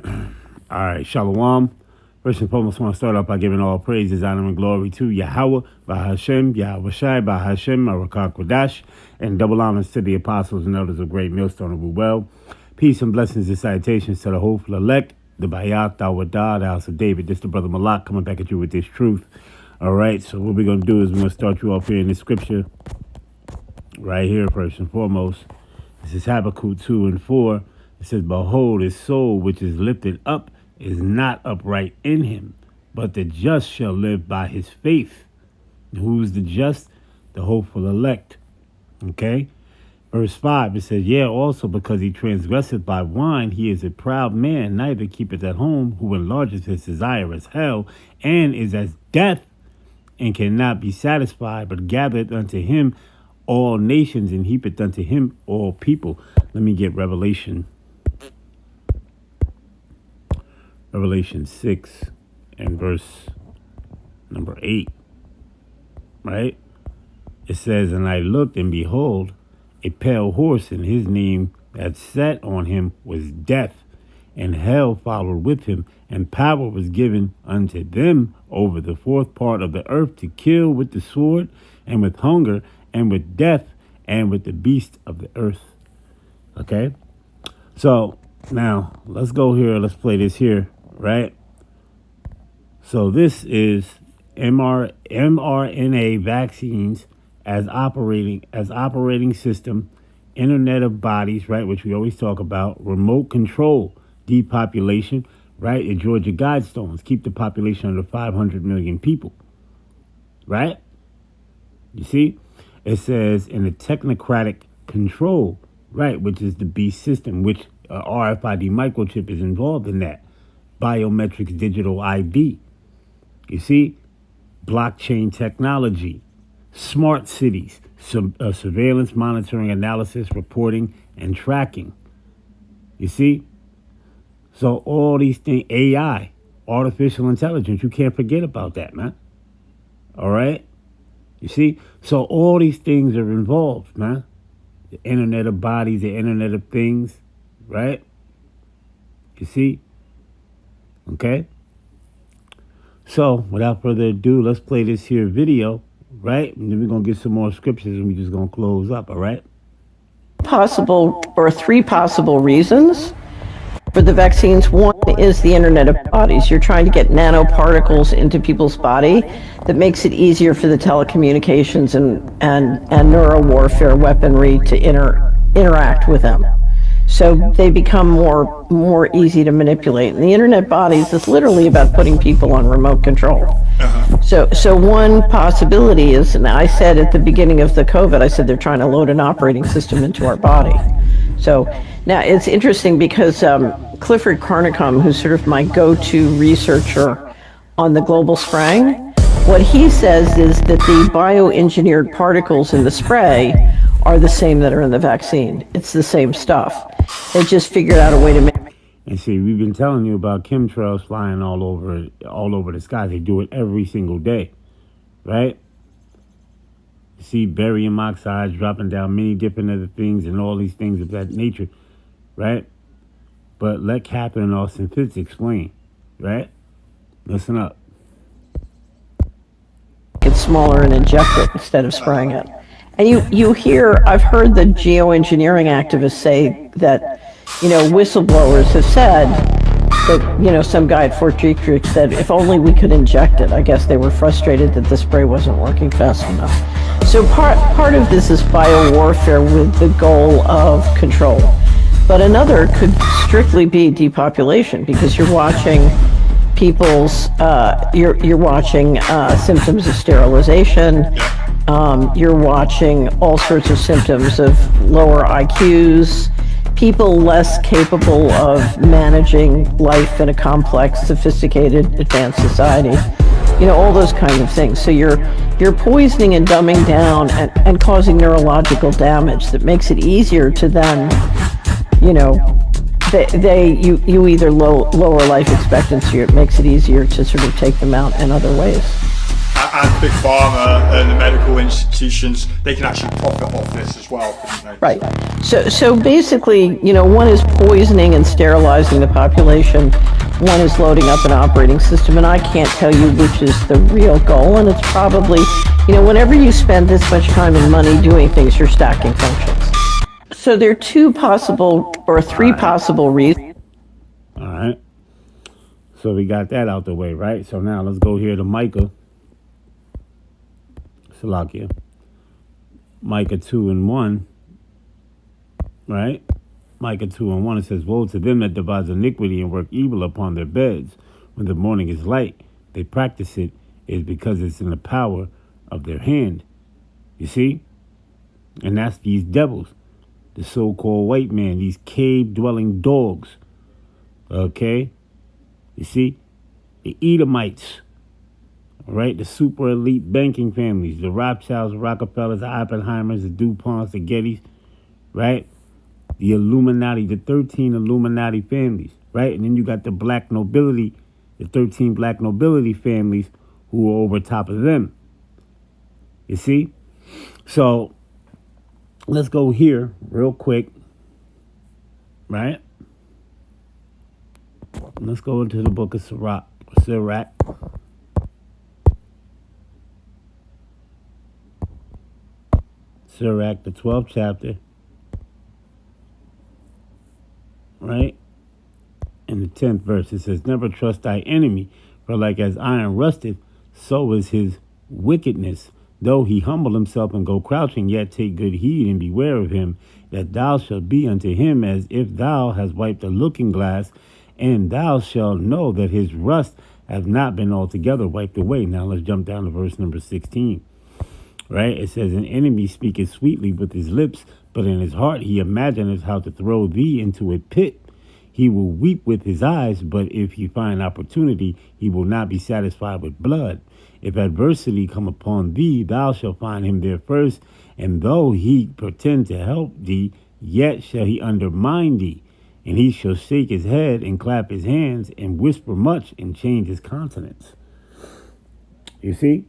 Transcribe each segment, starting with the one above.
All right, Shalom. First and foremost, I want to start off by giving all praises, honor, and glory to Yahweh, Bahashem, Yahweh Shai, Bahashem, Marakah Kodash, and double honors to the apostles and elders of Great Millstone of Ruel. Peace and blessings and salutations to the hopeful elect, the Bayat, Dawadah, the house of David. This is the brother Malak coming back at you with this truth. All right, so what we're going to do is we're going to start you off here in the scripture right here, first and foremost. This is Habakkuk 2 and 4. It says, behold, his soul which is lifted up is not upright in him, but the just shall live by his faith. Who's the just? The hopeful elect. Okay? Verse 5, it says, yea, also because he transgresseth by wine, he is a proud man, neither keepeth at home, who enlargeth his desire as hell, and is as death, and cannot be satisfied, but gathereth unto him all nations, and heapeth unto him all people. Let me get Revelation 6 and verse number 8, right? It says, and I looked, and behold, a pale horse, and his name that sat on him was Death, and hell followed with him, and power was given unto them over the fourth part of the earth to kill with the sword, and with hunger, and with death, and with the beast of the earth. Okay? So, now, let's go here, let's play this here. Right? So this is mRNA vaccines as operating system, Internet of Bodies, right, which we always talk about, remote control, depopulation, right, the Georgia Guidestones, keep the population under 500 million people, right? You see? It says in the technocratic control, right, which is the beast system, which RFID microchip is involved in that. Biometrics, digital ID. You see? Blockchain technology. Smart cities. Surveillance, monitoring, analysis, reporting, and tracking. You see? So all these things, AI, artificial intelligence, you can't forget about that, man. All right? You see? So all these things are involved, man. The Internet of Bodies, the Internet of Things, right? You see? Okay, so without further ado, let's play this here video, right? And then we're going to get some more scriptures and we're just going to close up, all right? Three possible reasons for the vaccines. One is the Internet of Bodies. You're trying to get nanoparticles into people's body that makes it easier for the telecommunications and neuro warfare weaponry to interact with them. So they become more easy to manipulate. And the Internet Bodies is literally about putting people on remote control. So one possibility is, and I said at the beginning of the COVID, I said they're trying to load an operating system into our body. So now it's interesting because Clifford Carnicom, who's sort of my go-to researcher on the global spraying, what he says is that the bioengineered particles in the spray are the same that are in the vaccine. It's the same stuff. They just figured out a way to make. And see, we've been telling you about chemtrails flying all over the sky. They do it every single day, right? You see barium oxides dropping down many different other things and all these things of that nature, right? But let Cathrine and Austin Fitz explain, right? Listen up. Get smaller and inject it instead of spraying it. And you hear, I've heard the geoengineering activists say that, whistleblowers have said that, some guy at Fort Detrick said, if only we could inject it. I guess they were frustrated that the spray wasn't working fast enough. So part of this is biowarfare with the goal of control. But another could strictly be depopulation, because you're watching people's, you're watching symptoms of sterilization. You're watching all sorts of symptoms of lower IQs, people less capable of managing life in a complex, sophisticated, advanced society. All those kinds of things. So you're poisoning and dumbing down and causing neurological damage that makes it easier to then, you either lower life expectancy, or it makes it easier to sort of take them out in other ways. and Big Pharma and the medical institutions, they can actually profit off this as well, couldn't they? Right. So basically, one is poisoning and sterilizing the population. One is loading up an operating system, and I can't tell you which is the real goal. And it's probably, whenever you spend this much time and money doing things, you're stacking functions. So there are two possible or three possible reasons. All right. So we got that out the way, right? So now let's go here to Micah. Salakia. Micah 2:1. Right? Micah 2:1, it says, "Woe to them that devise iniquity and work evil upon their beds. When the morning is light, they practice it. It is because it's in the power of their hand." You see? And that's these devils, the so-called white man, these cave-dwelling dogs. Okay? You see? The Edomites. All right? The super elite banking families, the Rothschilds, the Rockefellers, the Oppenheimers, the DuPonts, the Gettys. Right? The Illuminati, the 13 Illuminati families, right? And then you got the black nobility, the 13 black nobility families who are over top of them. You see? So let's go here real quick, right? Let's go into the book of Sirach. Sirach, the 12th chapter. Right? In the 10th verse, it says, "Never trust thy enemy, for like as iron rusteth, so is his wickedness. Though he humble himself and go crouching, yet take good heed and beware of him, that thou shalt be unto him as if thou hast wiped a looking glass, and thou shalt know that his rust hath not been altogether wiped away." Now let's jump down to verse number 16. Right? It says, "An enemy speaketh sweetly with his lips, but in his heart he imagineth how to throw thee into a pit. He will weep with his eyes, but if he find opportunity, he will not be satisfied with blood. If adversity come upon thee, thou shalt find him there first, and though he pretend to help thee, yet shall he undermine thee. And he shall shake his head and clap his hands and whisper much and change his countenance." You see?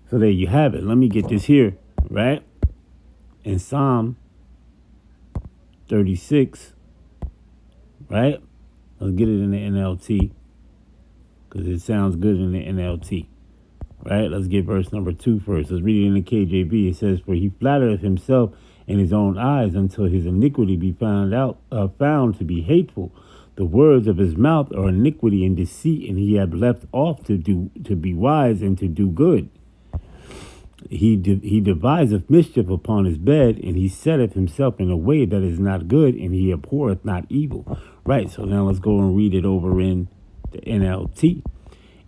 So there you have it. Let me get this here, right? In Psalm 36, right? Let's get it in the NLT because it sounds good in the NLT, right? Let's get verse number 2 first. Let's read it in the KJV. It says, "For he flattereth himself in his own eyes until his iniquity be found to be hateful. The words of his mouth are iniquity and deceit, and he hath left off to be wise and to do good. He deviseth mischief upon his bed, and he setteth himself in a way that is not good, and he abhorreth not evil." Right, so now let's go and read it over in the NLT.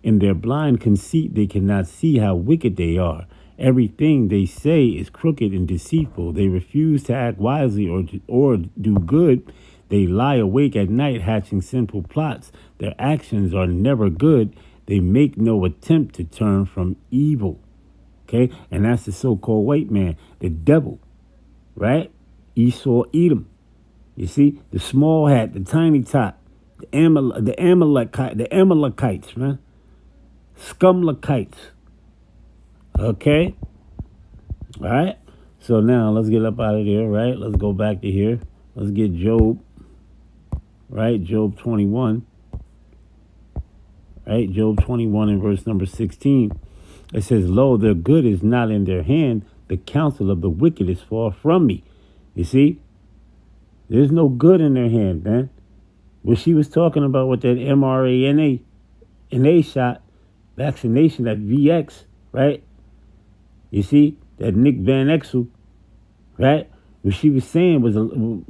"In their blind conceit they cannot see how wicked they are. Everything they say is crooked and deceitful. They refuse to act wisely or do good. They lie awake at night hatching sinful plots. Their actions are never good. They make no attempt to turn from evil." Okay, and that's the so-called white man, the devil, right? Esau, Edom. You see, the small hat, the tiny top, the Amalekites, man, Scumlakites. Okay, all right. So now let's get up out of there, right? Let's go back to here. Let's get Job, right? Job 21, right? Job 21 and verse number 16. It says, "Lo, their good is not in their hand. The counsel of the wicked is far from me." You see? There's no good in their hand, man. What she was talking about with that mRNA shot, vaccination, that VX, right? You see? That Nick Van Exel, right? What she was saying was, and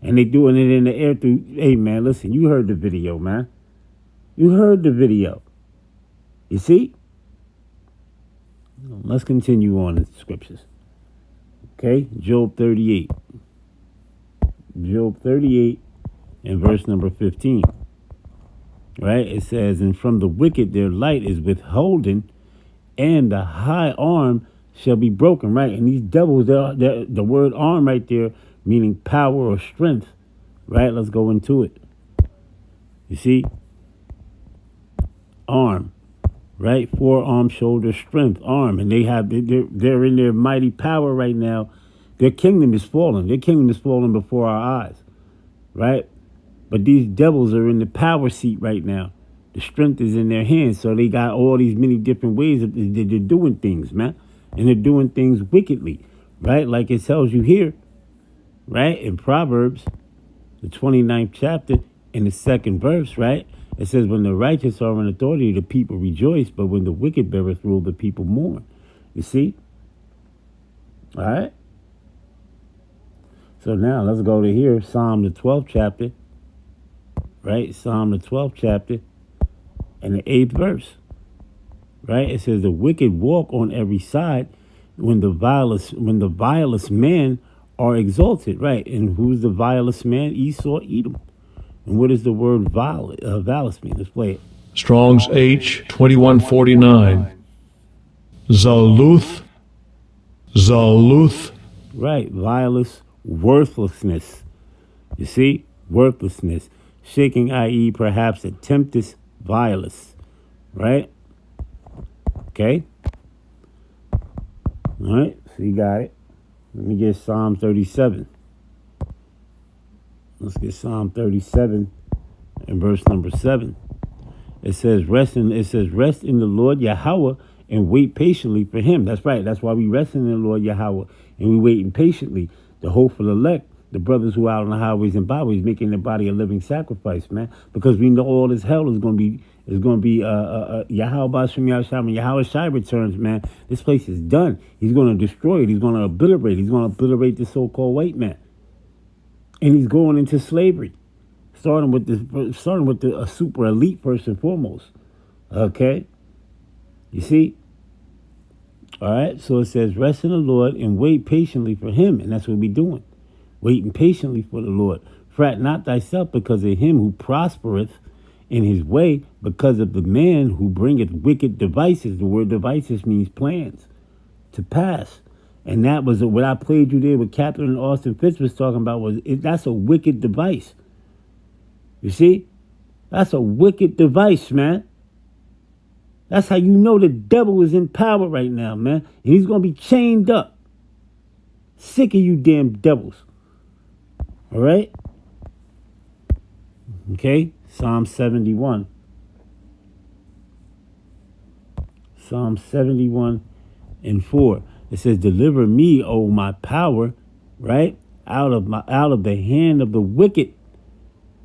they doing it in the air through, hey, man, listen, you heard the video, man. You heard the video. You see? Let's continue on in the scriptures. Okay, Job 38. Job 38 and verse number 15. Right? It says, "And from the wicked their light is withholden, and the high arm shall be broken." Right? And these devils, the word arm right there, meaning power or strength. Right? Let's go into it. You see? Arm. right? Forearm, shoulder, strength, arm, and they're in their mighty power right now. Their kingdom is falling. Their kingdom is falling before our eyes, right? But these devils are in the power seat right now. The strength is in their hands, so they got all these many different ways that they're doing things, man, and they're doing things wickedly, right? Like it tells you here, right, in Proverbs, the 29th chapter, in the 2nd verse, right? It says, when the righteous are in authority, the people rejoice, but when the wicked beareth rule, the people mourn. You see? All right? So now let's go to here, Psalm the 12th chapter, right? Psalm the 12th chapter and the 8th verse, right? It says, the wicked walk on every side when the vilest men are exalted, right? And who's the vilest man? Esau, Edom. And what does the word vilest mean? Let's play it. Strong's H 2149. Zaluth. Right, vilest, worthlessness. You see? Worthlessness. Shaking, i.e., perhaps a tempest, vilest. Right? Okay? All right, so you got it. Let me get Psalm 37. Let's get Psalm 37 and verse number 7. It says, rest in the Lord Yahweh and wait patiently for him. That's right. That's why we rest in the Lord Yahweh and we waiting patiently. The hopeful elect, the brothers who are out on the highways and byways making their body a living sacrifice, man. Because we know all this hell is going to be Yahweh Bashem Yahshua. When Yahweh Shai returns, man, this place is done. He's going to destroy it. He's going to obliterate it. He's going to obliterate the so-called white man. And he's going into slavery, starting with a super elite first and foremost. Okay, you see. All right. So it says, rest in the Lord and wait patiently for him, and that's what we're doing, waiting patiently for the Lord. Fret not thyself because of him who prospereth in his way, because of the man who bringeth wicked devices. The word devices means plans to pass. And that was what I played you there with Cathrine and Austin Fitz was talking about. That's a wicked device. You see? That's a wicked device, man. That's how you know the devil is in power right now, man. And he's going to be chained up. Sick of you damn devils. All right? Okay? Psalm 71. Psalm 71 and 4. It says, deliver me, O my power, right? Out of the hand of the wicked.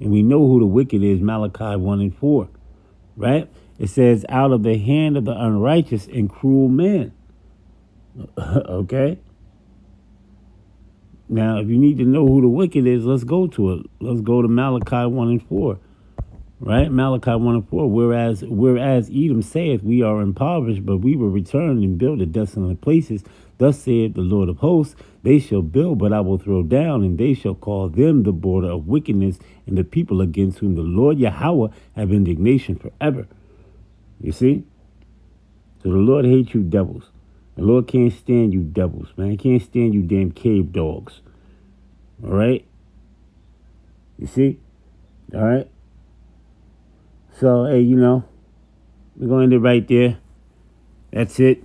And we know who the wicked is, Malachi 1 and 4. Right? It says, out of the hand of the unrighteous and cruel man. Okay? Now, if you need to know who the wicked is, let's go to it. Let's go to Malachi 1 and 4. Right? Malachi 1 and 4. Whereas Edom saith, we are impoverished, but we will return and build the desolate places. Thus saith the Lord of hosts, they shall build, but I will throw down, and they shall call them the border of wickedness, and the people against whom the Lord Yahweh have indignation forever. You see? So the Lord hates you devils. The Lord can't stand you devils, man. He can't stand you damn cave dogs. All right? You see? All right? So, hey, we're going to end it right there. That's it.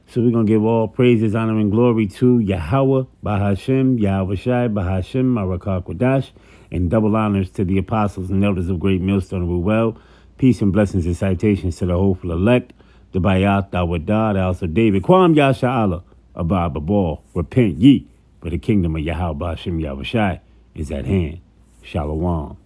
So we're going to give all praises, honor, and glory to Yahweh, Bahashem, Yahweh Shai, Bahashem, Marakah Kodash, and double honors to the apostles and elders of Great Millstone Ruel. Peace and blessings and citations to the hopeful elect, the Bayat, the Wadah, the House of David, Kwam Yasha Allah, Abba Babal, repent ye, for the kingdom of Yahweh, Bahashem, Yahweh Shai is at hand. Shalom.